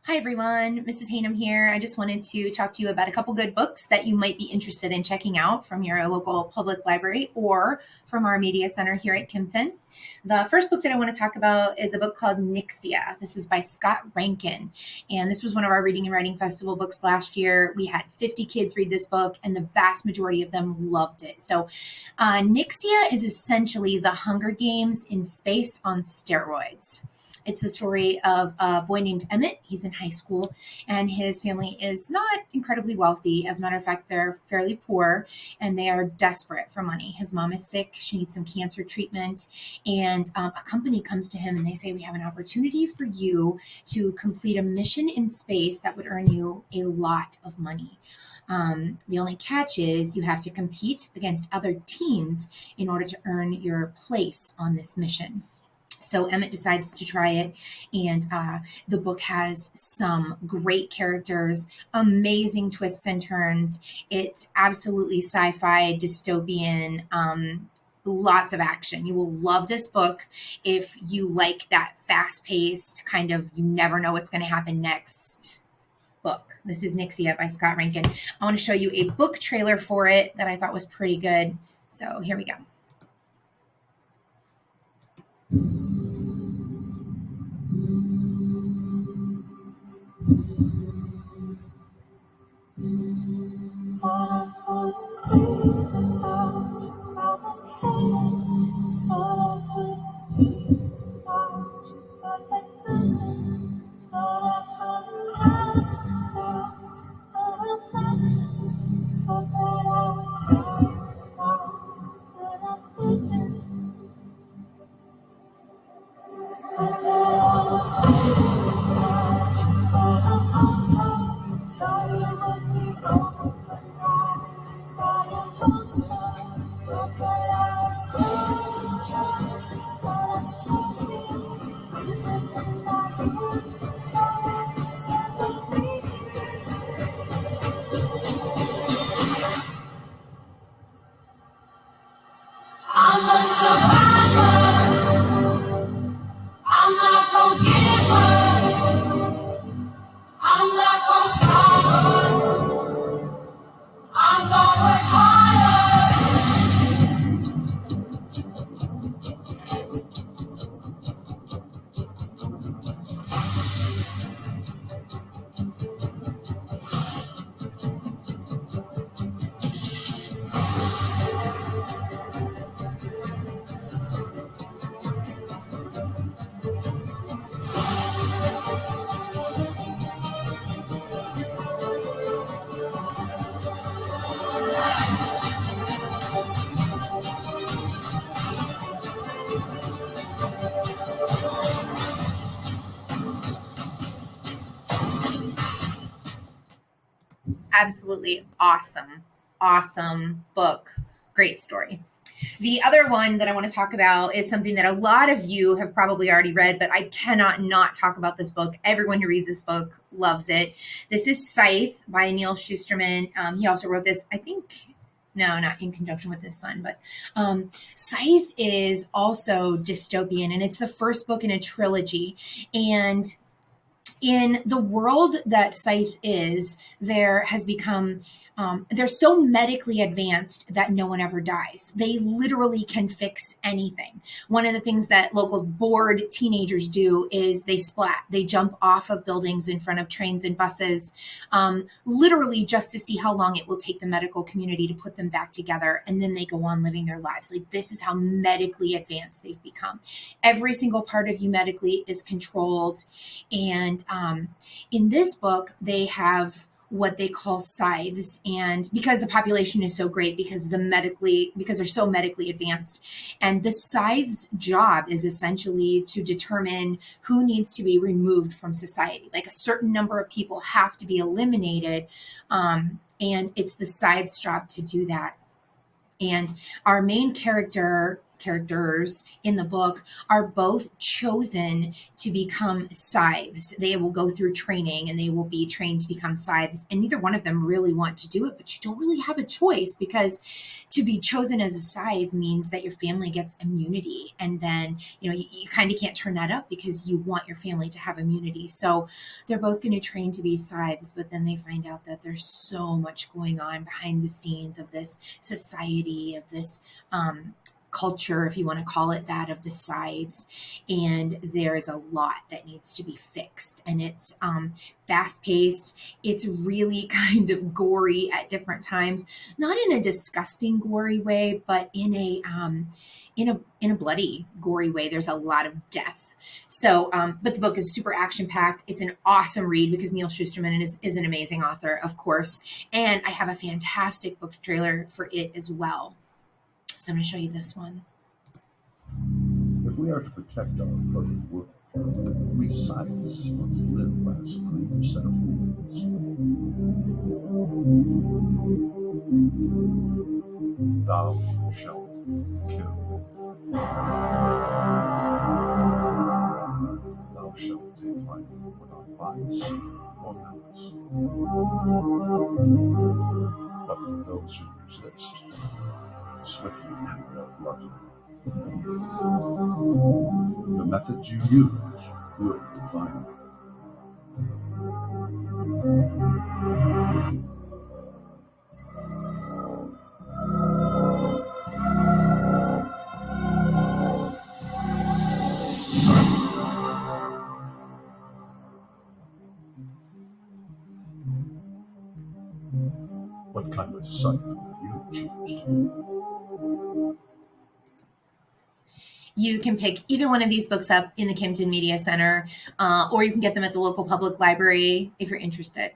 Hi, everyone. Mrs. Haynam here. I just wanted to talk to you about a couple good books that you might be interested in checking out from your local public library or from our media center here at Kimpton. The first book that I want to talk about is a book called Nyxia. This is by Scott Reintgen, and this was one of our Reading and Writing Festival books last year. We had 50 kids read this book, and the vast majority of them loved it. So Nyxia is essentially the Hunger Games in space on steroids. It's the story of a boy named Emmett. He's in high school, and his family is not incredibly wealthy. As a matter of fact, they're fairly poor, and they are desperate for money. His mom is sick. She needs some cancer treatment, and a company comes to him, and they say, we have an opportunity for you to complete a mission in space that would earn you a lot of money. The only catch is you have to compete against other teens in order to earn your place on this mission. So Emmett decides to try it, and the book has some great characters, amazing twists and turns. It's absolutely sci-fi, dystopian, lots of action. You will love this book if you like that fast-paced kind of you never know what's going to happen next book. This is Nyxia by Scott Reintgen. I want to show you a book trailer for it that I thought was pretty good. So here we go. Thought I couldn't breathe without you. I'm inhaling. Thought I couldn't see without you. Perfect vision. Thought I couldn't last without you, but I'm lasting. Thought that I would die without you, but I'm living. Thought that I would fade without you, but I'm on top. Thought it would be over, but now body won't stop. Thought that I was self-destruct, but I'm still here. Even in my years to come, still I'm breathing. I'm a survivor. I'm not gonna give up. I'm not gonna stop. I'm gonna work harder. Absolutely awesome book. Great story. The other one that I want to talk about is something that a lot of you have probably already read, but I cannot not talk about this book. Everyone who reads this book loves it. This is Scythe by Neal Shusterman. He also wrote this, I think, no, not in conjunction with his son, but Scythe is also dystopian, and it's the first book in a trilogy. And in the world that Scythe is, there has become they're so medically advanced that no one ever dies. They literally can fix anything. One of the things that local bored teenagers do is they splat. They jump off of buildings in front of trains and buses, literally just to see how long it will take the medical community to put them back together. And then they go on living their lives. Like, this is how medically advanced they've become. Every single part of you medically is controlled. And in this book, they have what they call scythes, and because the population is so great, because they're so medically advanced, and the scythe's job is essentially to determine who needs to be removed from society. Like, a certain number of people have to be eliminated, and it's the scythe's job to do that. And our main character, characters in the book are both chosen to become scythes. They will go through training and they will be trained to become scythes. And neither one of them really want to do it, but you don't really have a choice, because to be chosen as a scythe means that your family gets immunity. And then, you kind of can't turn that up because you want your family to have immunity. So they're both going to train to be scythes, but then they find out that there's so much going on behind the scenes of this society, of this culture, if you want to call it that, of the scythes. And there's a lot that needs to be fixed. And it's fast paced. It's really kind of gory at different times, not in a disgusting gory way, but in a bloody gory way. There's a lot of death. So, but the book is super action packed. It's an awesome read because Neal Shusterman is an amazing author, of course. And I have a fantastic book trailer for it as well. So I'm going to show you this one. If we are to protect our perfect world, we Scythes must live by a supreme set of rules. Thou shalt kill. Thou shalt take life without bias or malice. But for those who resist, swiftly end their bloodline. The methods you use will define you. What kind of Scythe will you choose to be? You can pick either one of these books up in the Kimpton Media Center, or you can get them at the local public library if you're interested.